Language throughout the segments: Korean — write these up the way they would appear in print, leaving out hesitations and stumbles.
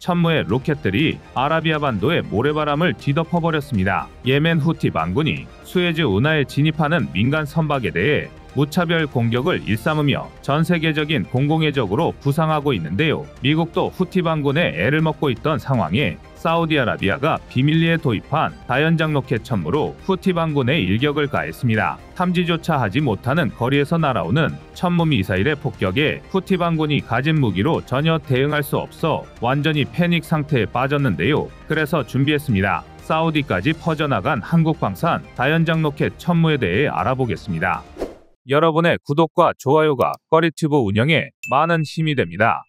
천무의 로켓들이 아라비아 반도의 모래바람을 뒤덮어버렸습니다. 예멘 후티 반군이 수에즈 운하에 진입하는 민간 선박에 대해 무차별 공격을 일삼으며 전 세계적인 공공의적으로 부상하고 있는데요. 미국도 후티 반군에 애를 먹고 있던 상황에 사우디아라비아가 비밀리에 도입한 다연장 로켓 천무로 후티 반군에 일격을 가했습니다. 탐지조차 하지 못하는 거리에서 날아오는 천무 미사일의 폭격에 후티 반군이 가진 무기로 전혀 대응할 수 없어 완전히 패닉 상태에 빠졌는데요. 그래서 준비했습니다. 사우디까지 퍼져나간 한국방산 다연장 로켓 천무에 대해 알아보겠습니다. 여러분의 구독과 좋아요가 꺼리튜브 운영에 많은 힘이 됩니다.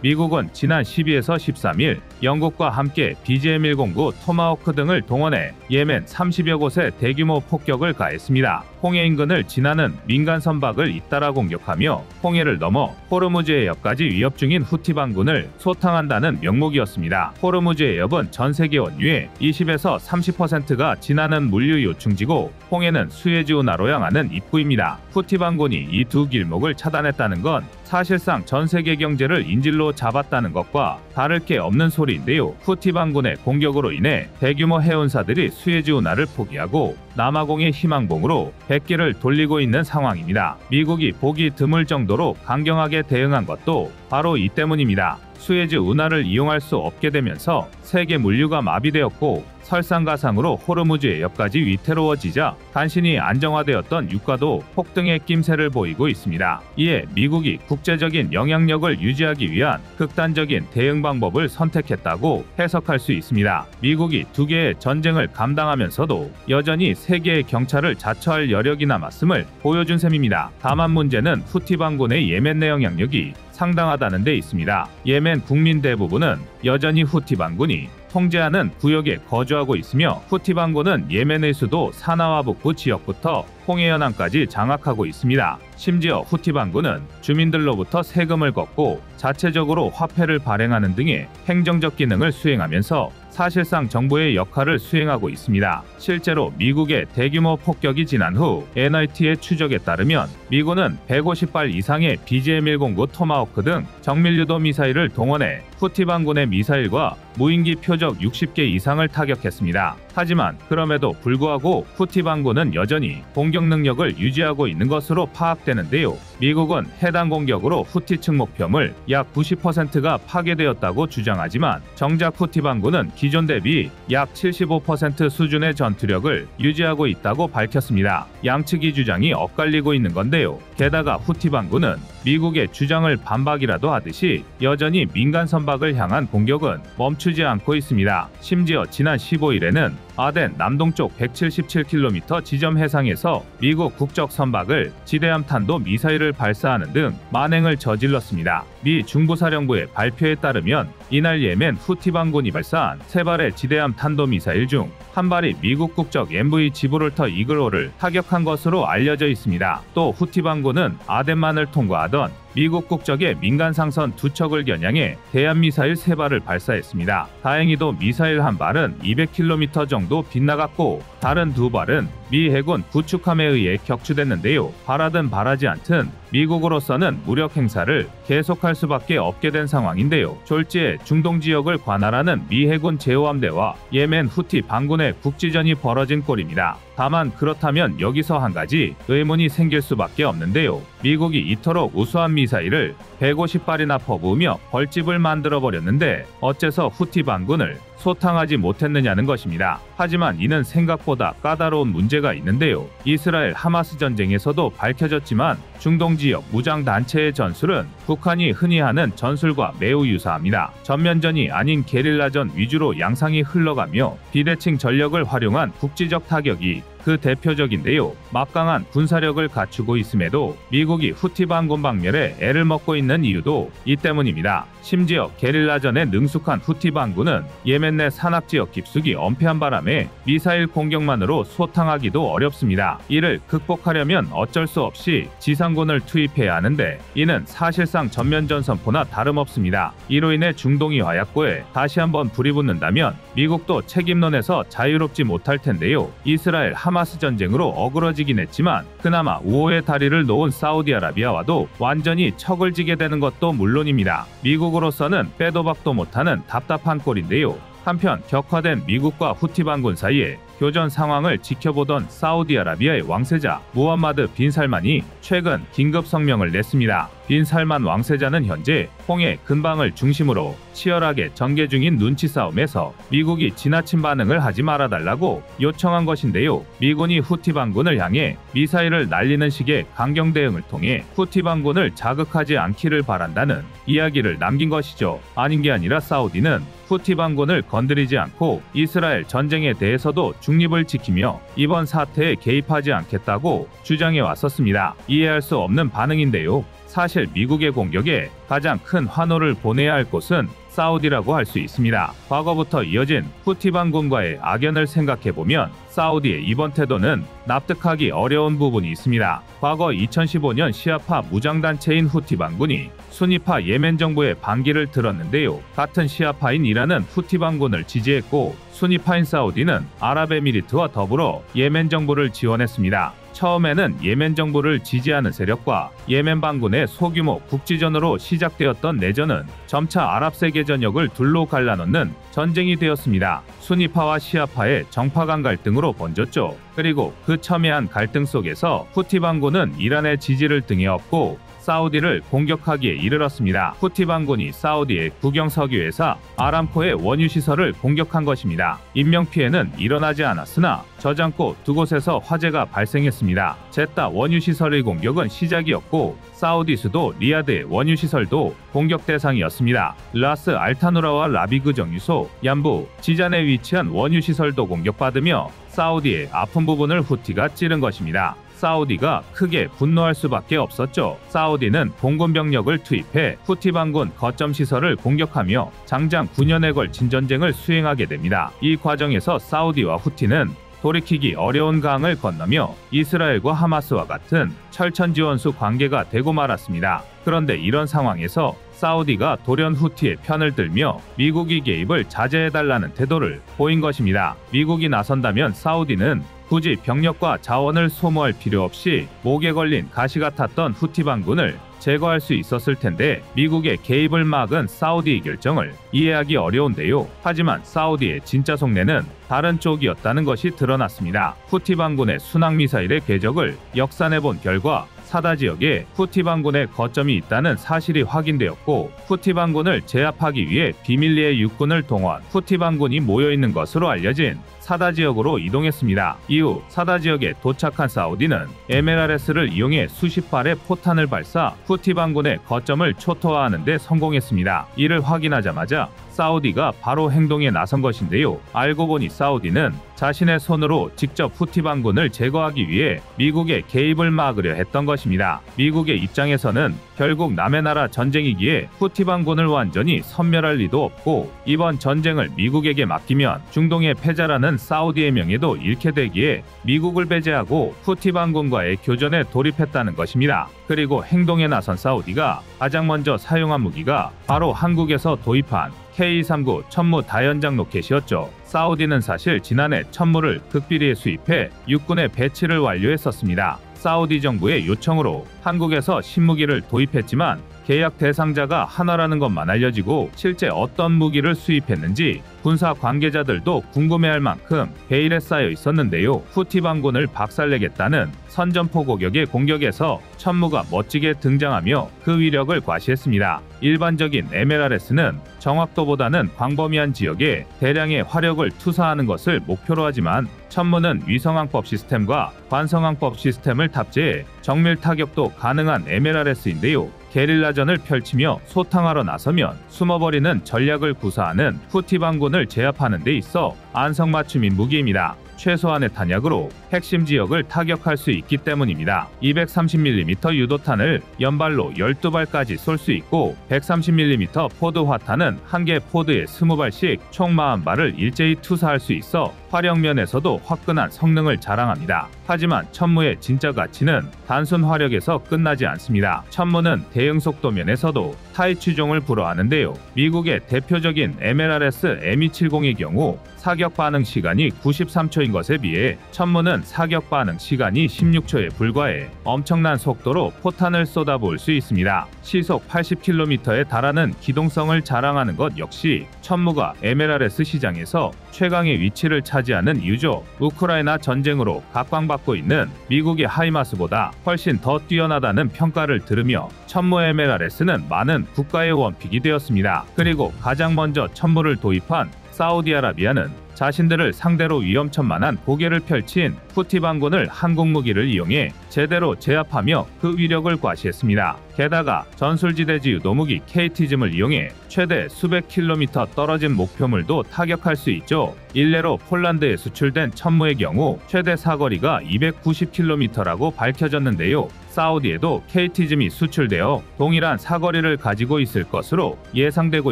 미국은 지난 12에서 13일 영국과 함께 BGM-109 토마호크 등을 동원해 예멘 30여 곳에 대규모 폭격을 가했습니다. 홍해 인근을 지나는 민간 선박을 잇따라 공격하며 홍해를 넘어 호르무즈 해협까지 위협 중인 후티 반군을 소탕한다는 명목이었습니다. 호르무즈 해협은 전 세계 원유의 20에서 30%가 지나는 물류 요충지고 홍해는 수에즈 운하로 향하는 입구입니다. 후티 반군이 이 두 길목을 차단했다는 건 사실상 전 세계 경제를 인질로 잡았다는 것과 다를 게 없는 소리인데요. 후티 반군의 공격으로 인해 대규모 해운사들이 수에즈 운하를 포기하고 남아공의 희망봉으로 백기를 돌리고 있는 상황입니다. 미국이 보기 드물 정도로 강경하게 대응한 것도 바로 이 때문입니다. 수에즈 운하를 이용할 수 없게 되면서 세계 물류가 마비되었고 설상가상으로 호르무즈 해협까지 위태로워지자 간신히 안정화되었던 유가도 폭등의 낌새를 보이고 있습니다. 이에 미국이 국제적인 영향력을 유지하기 위한 극단적인 대응 방법을 선택했다고 해석할 수 있습니다. 미국이 두 개의 전쟁을 감당하면서도 여전히 세계의 경찰을 자처할 여력이 남았음을 보여준 셈입니다. 다만 문제는 후티 반군의 예멘 내 영향력이 상당하다는 데 있습니다. 예멘 국민 대부분은 여전히 후티 반군이 통제하는 구역에 거주하고 있으며 후티 반군은 예멘의 수도 사나와 북부 지역부터 홍해 연안까지 장악하고 있습니다. 심지어 후티 반군은 주민들로부터 세금을 걷고 자체적으로 화폐를 발행하는 등의 행정적 기능을 수행하면서 사실상 정부의 역할을 수행하고 있습니다. 실제로 미국의 대규모 폭격이 지난 후 NIT의 추적에 따르면 미군은 150발 이상의 BGM-109 토마호크 등 정밀유도 미사일을 동원해 후티 반군의 미사일과 무인기 표적 60개 이상을 타격했습니다. 하지만 그럼에도 불구하고 후티 반군은 여전히 공격 능력을 유지하고 있는 것으로 파악되는데요. 미국은 해당 공격으로 후티 측 목표물 약 90%가 파괴되었다고 주장하지만 정작 후티 반군은 기존 대비 약 75% 수준의 전투력을 유지하고 있다고 밝혔습니다. 양측이 주장이 엇갈리고 있는 건데요. 게다가 후티 반군은 미국의 주장을 반박이라도 하듯이 여전히 민간 선박을 향한 공격은 멈추지 않고 있습니다. 심지어 지난 15일에는 아덴 남동쪽 177km 지점 해상에서 미국 국적 선박을 지대함 탄도 미사일을 발사하는 등 만행을 저질렀습니다. 미 중부사령부의 발표에 따르면 이날 예멘 후티 반군이 발사한 3발의 지대함 탄도미사일 중 한 발이 미국 국적 MV 지브롤터 이글호를 타격한 것으로 알려져 있습니다. 또 후티 반군은 아덴만을 통과하던 미국 국적의 민간 상선 2척을 겨냥해 대한미사일 3발을 발사했습니다. 다행히도 미사일 한 발은 200km 정도 빗나갔고 다른 2발은 미 해군 구축함에 의해 격추됐는데요. 바라든 바라지 않든 미국으로서는 무력 행사를 계속할 수밖에 없게 된 상황인데요. 졸지에 중동 지역을 관할하는 미 해군 제호함대와 예멘 후티 반군의 국지전이 벌어진 꼴입니다. 다만 그렇다면 여기서 한 가지 의문이 생길 수밖에 없는데요. 미국이 이토록 우수한 미사일을 150발이나 퍼부으며 벌집을 만들어버렸는데 어째서 후티 반군을 소탕하지 못했느냐는 것입니다. 하지만 이는 생각보다 까다로운 문제가 있는데요. 이스라엘 하마스 전쟁에서도 밝혀졌지만 중동 지역 무장단체의 전술은 북한이 흔히 하는 전술과 매우 유사합니다. 전면전이 아닌 게릴라전 위주로 양상이 흘러가며 비대칭 전력을 활용한 국지적 타격이 그 대표적인데요. 막강한 군사력을 갖추고 있음에도 미국이 후티 반군 박멸에 애를 먹고 있는 이유도 이 때문입니다. 심지어 게릴라전에 능숙한 후티 반군은 예멘 내 산악지역 깊숙이 엄폐한 바람에 미사일 공격만으로 소탕하기도 어렵습니다. 이를 극복하려면 어쩔 수 없이 지상군을 투입해야 하는데 이는 사실상 전면전 선포나 다름없습니다. 이로 인해 중동이 화약고에 다시 한번 불이 붙는다면 미국도 책임론에서 자유롭지 못할 텐데요. 이스라엘 하마스 전쟁으로 어그러지긴 했지만 그나마 우호의 다리를 놓은 사우디아라비아와도 완전히 척을 지게 되는 것도 물론입니다. 미국으로서는 빼도 박도 못하는 답답한 꼴인데요. 한편 격화된 미국과 후티 반군 사이에 교전 상황을 지켜보던 사우디아라비아의 왕세자 무함마드 빈 살만이 최근 긴급 성명을 냈습니다. 빈 살만 왕세자는 현재 홍해 근방을 중심으로 치열하게 전개 중인 눈치 싸움에서 미국이 지나친 반응을 하지 말아달라고 요청한 것인데요. 미군이 후티 반군을 향해 미사일을 날리는 식의 강경 대응을 통해 후티 반군을 자극하지 않기를 바란다는 이야기를 남긴 것이죠. 아닌 게 아니라 사우디는 후티 반군을 건드리지 않고 이스라엘 전쟁에 대해서도 중립을 지키며 이번 사태에 개입하지 않겠다고 주장해 왔었습니다. 이해할 수 없는 반응인데요. 사실 미국의 공격에 가장 큰 환호를 보내야 할 곳은 사우디라고 할 수 있습니다. 과거부터 이어진 후티 반군과의 악연을 생각해보면 사우디의 이번 태도는 납득하기 어려운 부분이 있습니다. 과거 2015년 시아파 무장단체인 후티 반군이 수니파 예멘 정부의 반기를 들었는데요. 같은 시아파인 이란은 후티 반군을 지지했고 수니파인 사우디는 아랍에미리트와 더불어 예멘 정부를 지원했습니다. 처음에는 예멘 정부를 지지하는 세력과 예멘 반군의 소규모 국지전으로 시작되었던 내전은 점차 아랍 세계 전역을 둘로 갈라놓는 전쟁이 되었습니다. 수니파와 시아파의 정파간 갈등으로 번졌죠. 그리고 그 첨예한 갈등 속에서 후티 반군은 이란의 지지를 등에 업고 사우디를 공격하기에 이르렀습니다. 후티 반군이 사우디의 국영 석유회사 아람코의 원유시설을 공격한 것입니다. 인명피해는 일어나지 않았으나 저장고 두 곳에서 화재가 발생했습니다. 제따 원유시설의 공격은 시작이었고 사우디 수도 리야드의 원유시설도 공격 대상이었습니다. 라스 알타누라와 라비그 정유소, 얀부, 지잔에 위치한 원유시설도 공격받으며 사우디의 아픈 부분을 후티가 찌른 것입니다. 사우디가 크게 분노할 수밖에 없었죠. 사우디는 공군 병력을 투입해 후티 반군 거점 시설을 공격하며 장장 9년에 걸친 전쟁을 수행하게 됩니다. 이 과정에서 사우디와 후티는 돌이키기 어려운 강을 건너며 이스라엘과 하마스와 같은 철천지원수 관계가 되고 말았습니다. 그런데 이런 상황에서 사우디가 돌연 후티의 편을 들며 미국이 개입을 자제해달라는 태도를 보인 것입니다. 미국이 나선다면 사우디는 굳이 병력과 자원을 소모할 필요 없이 목에 걸린 가시가 탔던 후티 반군을 제거할 수 있었을 텐데 미국의 개입을 막은 사우디의 결정을 이해하기 어려운데요. 하지만 사우디의 진짜 속내는 다른 쪽이었다는 것이 드러났습니다. 후티 반군의 순항미사일의 궤적을 역산해본 결과 사다 지역에 후티 반군의 거점이 있다는 사실이 확인되었고 후티 반군을 제압하기 위해 비밀리에 육군을 동원, 후티 반군이 모여있는 것으로 알려진 사다 지역으로 이동했습니다. 이후 사다 지역에 도착한 사우디는 MLRS를 이용해 수십 발의 포탄을 발사 후티 반군의 거점을 초토화하는 데 성공했습니다. 이를 확인하자마자 사우디가 바로 행동에 나선 것인데요. 알고 보니 사우디는 자신의 손으로 직접 후티 반군을 제거하기 위해 미국의 개입을 막으려 했던 것입니다. 미국의 입장에서는 결국 남의 나라 전쟁이기에 후티 반군을 완전히 섬멸할 리도 없고 이번 전쟁을 미국에게 맡기면 중동의 패자라는 사우디의 명예도 잃게 되기에 미국을 배제하고 후티 반군과의 교전에 돌입했다는 것입니다. 그리고 행동에 나선 사우디가 가장 먼저 사용한 무기가 바로 한국에서 도입한 K-239 천무 다연장 로켓이었죠. 사우디는 사실 지난해 천무를 극비리에 수입해 육군의 배치를 완료했었습니다. 사우디 정부의 요청으로 한국에서 신무기를 도입했지만 계약 대상자가 하나라는 것만 알려지고 실제 어떤 무기를 수입했는지 군사 관계자들도 궁금해할 만큼 베일에 쌓여 있었는데요. 후티 반군을 박살내겠다는 선전포 고격의 공격에서 천무가 멋지게 등장하며 그 위력을 과시했습니다. 일반적인 MLRS는 정확도보다는 광범위한 지역에 대량의 화력을 투사하는 것을 목표로 하지만 천무는 위성항법 시스템과 관성항법 시스템을 탑재해 정밀 타격도 가능한 MLRS인데요. 게릴라전을 펼치며 소탕하러 나서면 숨어버리는 전략을 구사하는 후티 반군을 제압하는 데 있어 안성맞춤인 무기입니다. 최소한의 탄약으로 핵심 지역을 타격할 수 있기 때문입니다. 230mm 유도탄을 연발로 12발까지 쏠 수 있고 130mm 포드 화탄은 한 개 포드에 20발씩 총 40발을 일제히 투사할 수 있어 화력 면에서도 화끈한 성능을 자랑합니다. 하지만 천무의 진짜 가치는 단순 화력에서 끝나지 않습니다. 천무는 대응 속도 면에서도 타이 추종을 불허하는데요. 미국의 대표적인 MLRS M270의 경우 사격 반응 시간이 93초인 것에 비해 천무는 사격 반응 시간이 16초에 불과해 엄청난 속도로 포탄을 쏟아부을 수 있습니다. 시속 80km에 달하는 기동성을 자랑하는 것 역시 천무가 MLRS 시장에서 최강의 위치를 차지하는 이유죠. 우크라이나 전쟁으로 각광받고 있는 미국의 하이마스보다 훨씬 더 뛰어나다는 평가를 들으며 천무 MLRS는 많은 국가의 원픽이 되었습니다. 그리고 가장 먼저 천무를 도입한 사우디아라비아는 자신들을 상대로 위험천만한 고개를 펼친 후티 반군을 한국 무기를 이용해 제대로 제압하며 그 위력을 과시했습니다. 게다가 전술지대지 유도무기 KT즘을 이용해 최대 수백 킬로미터 떨어진 목표물도 타격할 수 있죠. 일례로 폴란드에 수출된 천무의 경우 최대 사거리가 290km라고 밝혀졌는데요. 사우디에도 KT즘이 수출되어 동일한 사거리를 가지고 있을 것으로 예상되고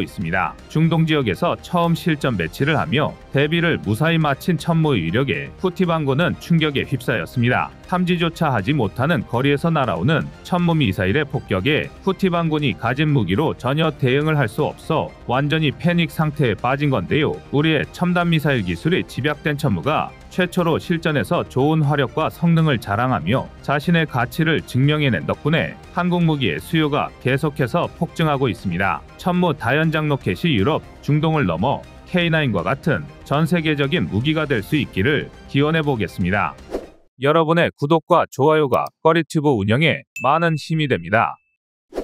있습니다. 중동 지역에서 처음 실전 배치를 하며 대비를 무사히 마친 천무의 위력에 후티 반군은 충격에 휩싸였습니다. 탐지조차 하지 못하는 거리에서 날아오는 천무 미사일의 폭격에 후티 반군이 가진 무기로 전혀 대응을 할 수 없어 완전히 패닉 상태에 빠진 건데요. 우리의 첨단 미사일 기술이 집약된 천무가 최초로 실전에서 좋은 화력과 성능을 자랑하며 자신의 가치를 증명해낸 덕분에 한국 무기의 수요가 계속해서 폭증하고 있습니다. 천무 다연장 로켓이 유럽, 중동을 넘어 K9과 같은 전 세계적인 무기가 될 수 있기를 기원해 보겠습니다. 여러분의 구독과 좋아요가 꺼리튜브 운영에 많은 힘이 됩니다.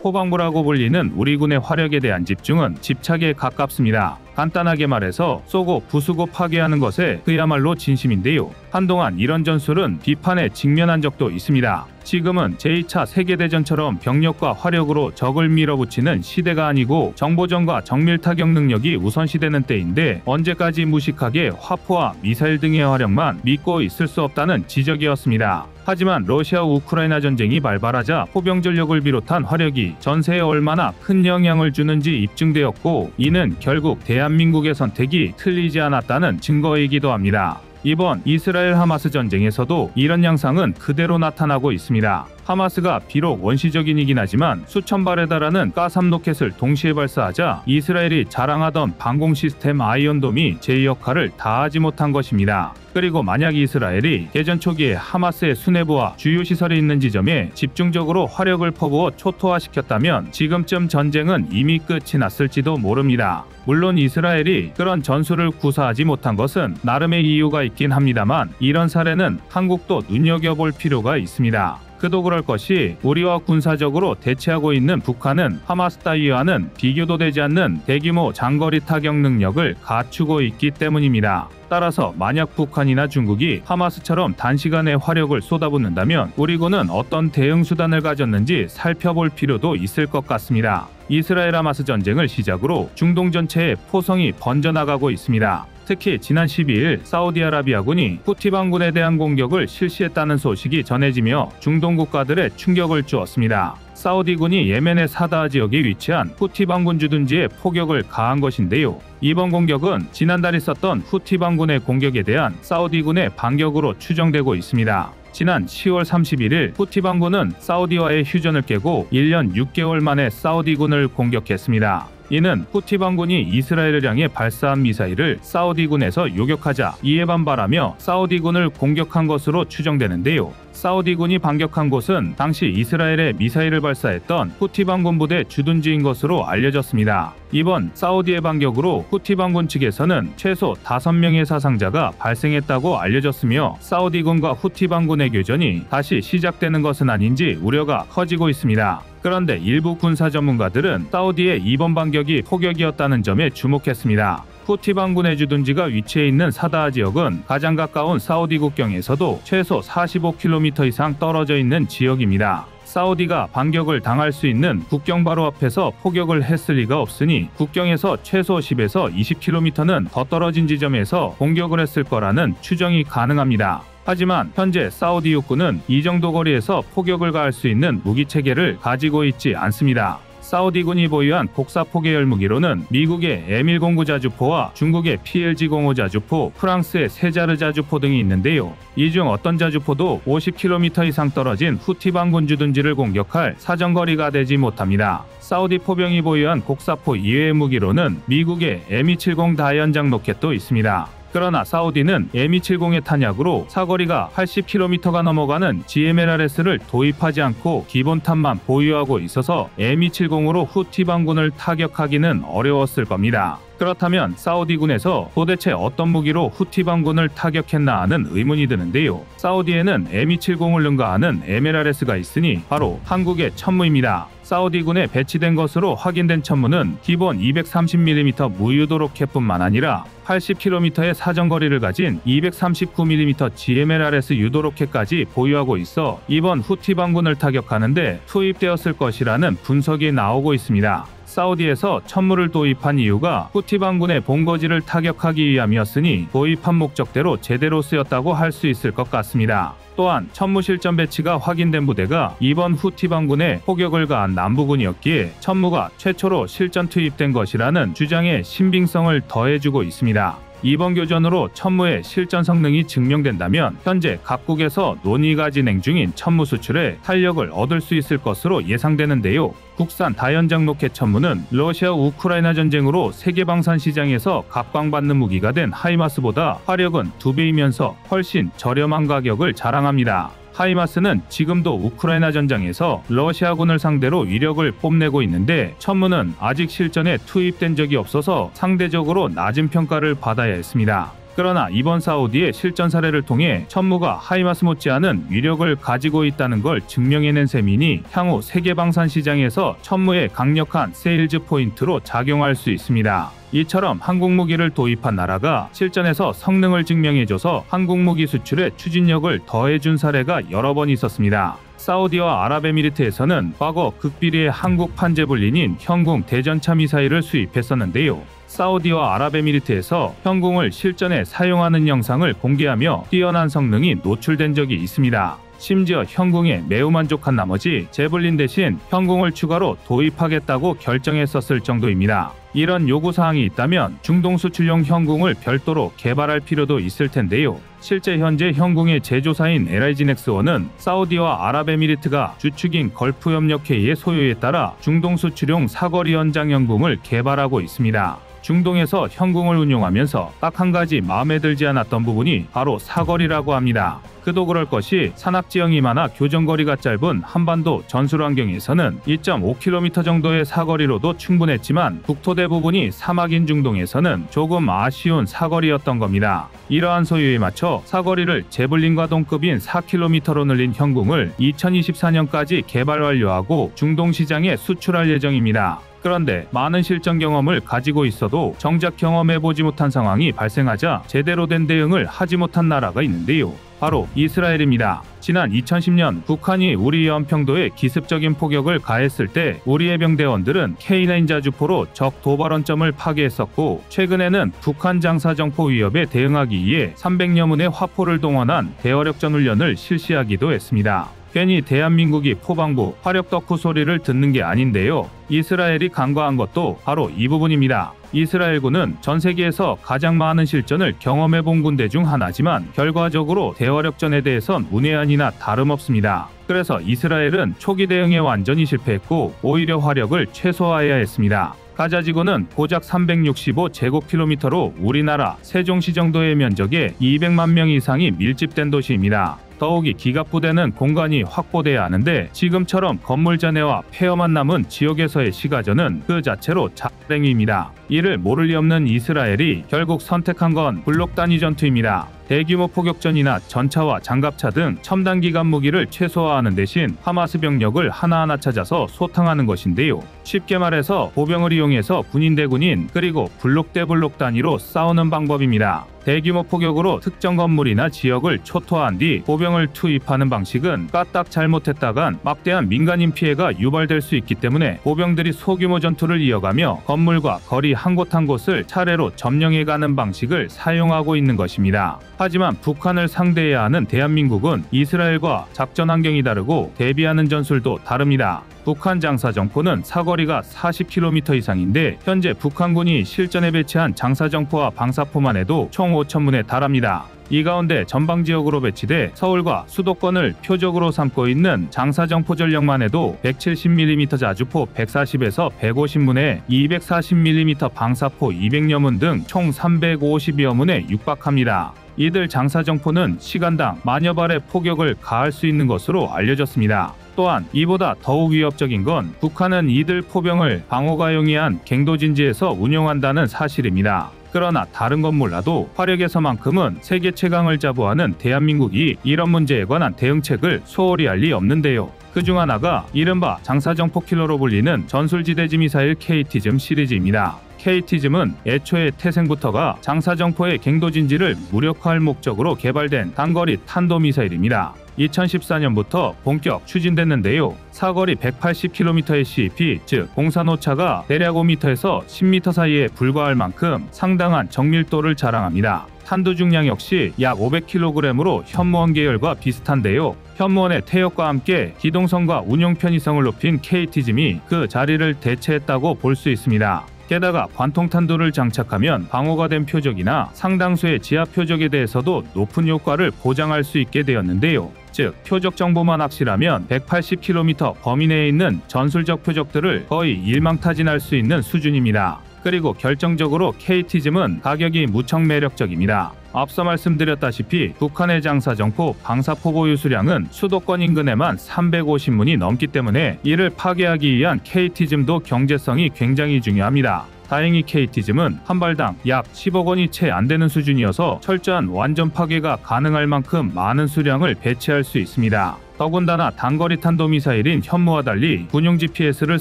포방부라고 불리는 우리 군의 화력에 대한 집중은 집착에 가깝습니다. 간단하게 말해서 쏘고 부수고 파괴하는 것에 그야말로 진심인데요. 한동안 이런 전술은 비판에 직면한 적도 있습니다. 지금은 제2차 세계대전처럼 병력과 화력으로 적을 밀어붙이는 시대가 아니고 정보전과 정밀타격 능력이 우선시되는 때인데 언제까지 무식하게 화포와 미사일 등의 화력만 믿고 있을 수 없다는 지적이었습니다. 하지만 러시아 우크라이나 전쟁이 발발하자 포병 전력을 비롯한 화력이 전세에 얼마나 큰 영향을 주는지 입증되었고 이는 결국 대한민국의 선택이 틀리지 않았다는 증거이기도 합니다. 이번 이스라엘 하마스 전쟁에서도 이런 양상은 그대로 나타나고 있습니다. 하마스가 비록 원시적인이긴 하지만 수천 발에 달하는 가삼 로켓을 동시에 발사하자 이스라엘이 자랑하던 방공 시스템 아이언돔이 제 역할을 다하지 못한 것입니다. 그리고 만약 이스라엘이 개전 초기에 하마스의 수뇌부와 주요 시설이 있는 지점에 집중적으로 화력을 퍼부어 초토화시켰다면 지금쯤 전쟁은 이미 끝이 났을지도 모릅니다. 물론 이스라엘이 그런 전술을 구사하지 못한 것은 나름의 이유가 있긴 합니다만 이런 사례는 한국도 눈여겨볼 필요가 있습니다. 그도 그럴 것이 우리와 군사적으로 대치하고 있는 북한은 하마스 따위와는 비교도 되지 않는 대규모 장거리 타격 능력을 갖추고 있기 때문입니다. 따라서 만약 북한이나 중국이 하마스처럼 단시간에 화력을 쏟아붓는다면 우리 군은 어떤 대응 수단을 가졌는지 살펴볼 필요도 있을 것 같습니다. 이스라엘 하마스 전쟁을 시작으로 중동 전체에 포성이 번져나가고 있습니다. 특히 지난 12일 사우디아라비아군이 후티 반군에 대한 공격을 실시했다는 소식이 전해지며 중동 국가들의 충격을 주었습니다. 사우디군이 예멘의 사다아 지역에 위치한 후티 반군 주둔지에 포격을 가한 것인데요. 이번 공격은 지난달 있었던 후티 반군의 공격에 대한 사우디군의 반격으로 추정되고 있습니다. 지난 10월 31일 후티 반군은 사우디와의 휴전을 깨고 1년 6개월 만에 사우디군을 공격했습니다. 이는 후티 반군이 이스라엘을 향해 발사한 미사일을 사우디군에서 요격하자 이에 반발하며 사우디군을 공격한 것으로 추정되는데요. 사우디군이 반격한 곳은 당시 이스라엘에 미사일을 발사했던 후티 반군 부대 주둔지인 것으로 알려졌습니다. 이번 사우디의 반격으로 후티 반군 측에서는 최소 5명의 사상자가 발생했다고 알려졌으며 사우디군과 후티 반군의 교전이 다시 시작되는 것은 아닌지 우려가 커지고 있습니다. 그런데 일부 군사 전문가들은 사우디의 이번 반격이 포격이었다는 점에 주목했습니다. 후티 반군의 주둔지가 위치해 있는 사다아 지역은 가장 가까운 사우디 국경에서도 최소 45km 이상 떨어져 있는 지역입니다. 사우디가 반격을 당할 수 있는 국경 바로 앞에서 포격을 했을 리가 없으니 국경에서 최소 10에서 20km는 더 떨어진 지점에서 공격을 했을 거라는 추정이 가능합니다. 하지만 현재 사우디 육군은 이 정도 거리에서 포격을 가할 수 있는 무기 체계를 가지고 있지 않습니다. 사우디군이 보유한 곡사 포계열 무기로는 미국의 M109 자주포와 중국의 PLG-05 자주포, 프랑스의 세자르 자주포 등이 있는데요. 이 중 어떤 자주포도 50km 이상 떨어진 후티 반군 주둔지를 공격할 사정거리가 되지 못합니다. 사우디 포병이 보유한 곡사포 이외의 무기로는 미국의 M270 다연장 로켓도 있습니다. 그러나 사우디는 M270의 탄약으로 사거리가 80km가 넘어가는 GMLRS를 도입하지 않고 기본탄만 보유하고 있어서 M270으로 후티 반군을 타격하기는 어려웠을 겁니다. 그렇다면 사우디군에서 도대체 어떤 무기로 후티 반군을 타격했나 하는 의문이 드는데요. 사우디에는 M270을 능가하는 MLRS가 있으니 바로 한국의 천무입니다. 사우디군에 배치된 것으로 확인된 천무는 기본 230mm 무유도 로켓뿐만 아니라 80km의 사정거리를 가진 239mm GMLRS 유도 로켓까지 보유하고 있어 이번 후티 반군을 타격하는데 투입되었을 것이라는 분석이 나오고 있습니다. 사우디에서 천무를 도입한 이유가 후티 반군의 본거지를 타격하기 위함이었으니 도입한 목적대로 제대로 쓰였다고 할 수 있을 것 같습니다. 또한 천무 실전 배치가 확인된 부대가 이번 후티 반군에 포격을 가한 남부군이었기에 천무가 최초로 실전 투입된 것이라는 주장에 신빙성을 더해주고 있습니다. 이번 교전으로 천무의 실전 성능이 증명된다면 현재 각국에서 논의가 진행 중인 천무 수출에 탄력을 얻을 수 있을 것으로 예상되는데요. 국산 다연장 로켓 천무는 러시아 우크라이나 전쟁으로 세계 방산 시장에서 각광받는 무기가 된 하이마스보다 화력은 2배이면서 훨씬 저렴한 가격을 자랑합니다. 하이마스는 지금도 우크라이나 전장에서 러시아군을 상대로 위력을 뽐내고 있는데 천무는 아직 실전에 투입된 적이 없어서 상대적으로 낮은 평가를 받아야 했습니다. 그러나 이번 사우디의 실전 사례를 통해 천무가 하이마스 못지않은 위력을 가지고 있다는 걸 증명해낸 셈이니 향후 세계 방산 시장에서 천무의 강력한 세일즈 포인트로 작용할 수 있습니다. 이처럼 한국 무기를 도입한 나라가 실전에서 성능을 증명해줘서 한국 무기 수출에 추진력을 더해준 사례가 여러 번 있었습니다. 사우디와 아랍에미리트에서는 과거 극비리의 한국판 제블린인 현궁 대전차 미사일을 수입했었는데요. 사우디와 아랍에미리트에서 현궁을 실전에 사용하는 영상을 공개하며 뛰어난 성능이 노출된 적이 있습니다. 심지어 현궁에 매우 만족한 나머지 제블린 대신 현궁을 추가로 도입하겠다고 결정했었을 정도입니다. 이런 요구사항이 있다면 중동 수출용 현궁을 별도로 개발할 필요도 있을 텐데요. 실제 현재 현궁의 제조사인 LIG-넥스원은 사우디와 아랍에미리트가 주축인 걸프협력회의의 소요에 따라 중동 수출용 사거리 연장 현궁을 개발하고 있습니다. 중동에서 현궁을 운용하면서 딱 한 가지 마음에 들지 않았던 부분이 바로 사거리라고 합니다. 그도 그럴 것이 산악지형이 많아 교전거리가 짧은 한반도 전술 환경에서는 2.5km 정도의 사거리로도 충분했지만 국토 대부분이 사막인 중동에서는 조금 아쉬운 사거리였던 겁니다. 이러한 소요에 맞춰 사거리를 제블린과 동급인 4km로 늘린 현궁을 2024년까지 개발 완료하고 중동 시장에 수출할 예정입니다. 그런데 많은 실전 경험을 가지고 있어도 정작 경험해보지 못한 상황이 발생하자 제대로 된 대응을 하지 못한 나라가 있는데요. 바로 이스라엘입니다. 지난 2010년 북한이 우리 연평도에 기습적인 포격을 가했을 때 우리 해병대원들은 K9 자주포로 적 도발원점을 파괴했었고 최근에는 북한 장사정포 위협에 대응하기 위해 300여 문의 화포를 동원한 대어력전 훈련을 실시하기도 했습니다. 괜히 대한민국이 포방부, 화력 덕후 소리를 듣는 게 아닌데요. 이스라엘이 간과한 것도 바로 이 부분입니다. 이스라엘군은 전 세계에서 가장 많은 실전을 경험해본 군대 중 하나지만 결과적으로 대화력전에 대해선 문외한이나 다름없습니다. 그래서 이스라엘은 초기 대응에 완전히 실패했고 오히려 화력을 최소화해야 했습니다. 가자지구는 고작 365제곱킬로미터로 우리나라 세종시 정도의 면적에 200만 명 이상이 밀집된 도시입니다. 더욱이 기갑부대는 공간이 확보돼야 하는데 지금처럼 건물 잔해와 폐허만 남은 지역에서의 시가전은 그 자체로 자랭입니다. 이를 모를 리 없는 이스라엘이 결국 선택한 건 블록 단위 전투입니다. 대규모 포격전이나 전차와 장갑차 등 첨단 기갑 무기를 최소화하는 대신 하마스 병력을 하나하나 찾아서 소탕하는 것인데요. 쉽게 말해서 보병을 이용해서 군인 대 군인 그리고 블록 대 블록 단위로 싸우는 방법입니다. 대규모 포격으로 특정 건물이나 지역을 초토화한 뒤 보병을 투입하는 방식은 까딱 잘못했다간 막대한 민간인 피해가 유발될 수 있기 때문에 보병들이 소규모 전투를 이어가며 건물과 거리 한 곳 한 곳을 차례로 점령해가는 방식을 사용하고 있는 것입니다. 하지만 북한을 상대해야 하는 대한민국은 이스라엘과 작전 환경이 다르고 대비하는 전술도 다릅니다. 북한 장사정포는 사거리가 40km 이상인데 현재 북한군이 실전에 배치한 장사정포와 방사포만 해도 총 5,000문에 달합니다. 이 가운데 전방지역으로 배치돼 서울과 수도권을 표적으로 삼고 있는 장사정포 전력만 해도 170mm 자주포 140에서 150문에 240mm 방사포 200여 문 등 총 350여 문에 육박합니다. 이들 장사정포는 시간당 만여 발의 포격을 가할 수 있는 것으로 알려졌습니다. 또한 이보다 더욱 위협적인 건 북한은 이들 포병을 방어가 용이한 갱도진지에서 운용한다는 사실입니다. 그러나 다른 건 몰라도 화력에서만큼은 세계 최강을 자부하는 대한민국이 이런 문제에 관한 대응책을 소홀히 할 리 없는데요. 그중 하나가 이른바 장사정포 킬러로 불리는 전술지대지 미사일 KT즘 시리즈입니다. KT즘은 애초에 태생부터가 장사정포의 갱도진지를 무력화할 목적으로 개발된 단거리 탄도미사일입니다. 2014년부터 본격 추진됐는데요. 사거리 180km의 CEP, 즉 공산오차가 대략 5m에서 10m 사이에 불과할 만큼 상당한 정밀도를 자랑합니다. 탄두 중량 역시 약 500kg으로 현무원 계열과 비슷한데요. 현무원의 퇴역과 함께 기동성과 운용 편의성을 높인 KT즘이 그 자리를 대체했다고 볼 수 있습니다. 게다가 관통탄두를 장착하면 방어가 된 표적이나 상당수의 지하 표적에 대해서도 높은 효과를 보장할 수 있게 되었는데요. 즉 표적 정보만 확실하면 180km 범위 내에 있는 전술적 표적들을 거의 일망타진할 수 있는 수준입니다. 그리고 결정적으로 KT즘은 가격이 무척 매력적입니다. 앞서 말씀드렸다시피 북한의 장사정포, 방사포 보유 수량은 수도권 인근에만 350문이 넘기 때문에 이를 파괴하기 위한 KT즘도 경제성이 굉장히 중요합니다. 다행히 KT즘은 한 발당 약 10억 원이 채 안 되는 수준이어서 철저한 완전 파괴가 가능할 만큼 많은 수량을 배치할 수 있습니다. 더군다나 단거리 탄도미사일인 현무와 달리 군용 GPS를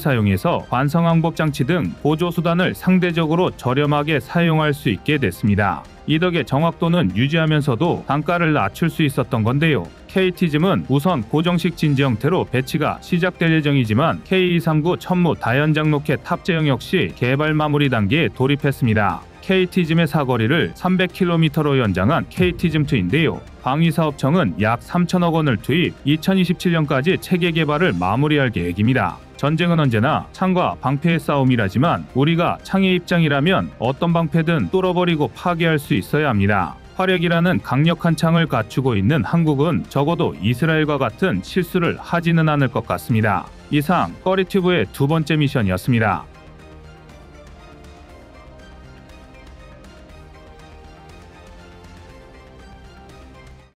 사용해서 관성항법 장치 등 보조수단을 상대적으로 저렴하게 사용할 수 있게 됐습니다. 이 덕에 정확도는 유지하면서도 단가를 낮출 수 있었던 건데요. KT즘은 우선 고정식 진지 형태로 배치가 시작될 예정이지만 K239 천무 다연장 로켓 탑재형 역시 개발 마무리 단계에 돌입했습니다. KT즘의 사거리를 300km로 연장한 KT즘2인데요. 방위사업청은 약 3천억 원을 투입 2027년까지 체계 개발을 마무리할 계획입니다. 전쟁은 언제나 창과 방패의 싸움이라지만 우리가 창의 입장이라면 어떤 방패든 뚫어버리고 파괴할 수 있어야 합니다. 화력이라는 강력한 창을 갖추고 있는 한국은 적어도 이스라엘과 같은 실수를 하지는 않을 것 같습니다. 이상 꺼리튜브의 두 번째 미션이었습니다.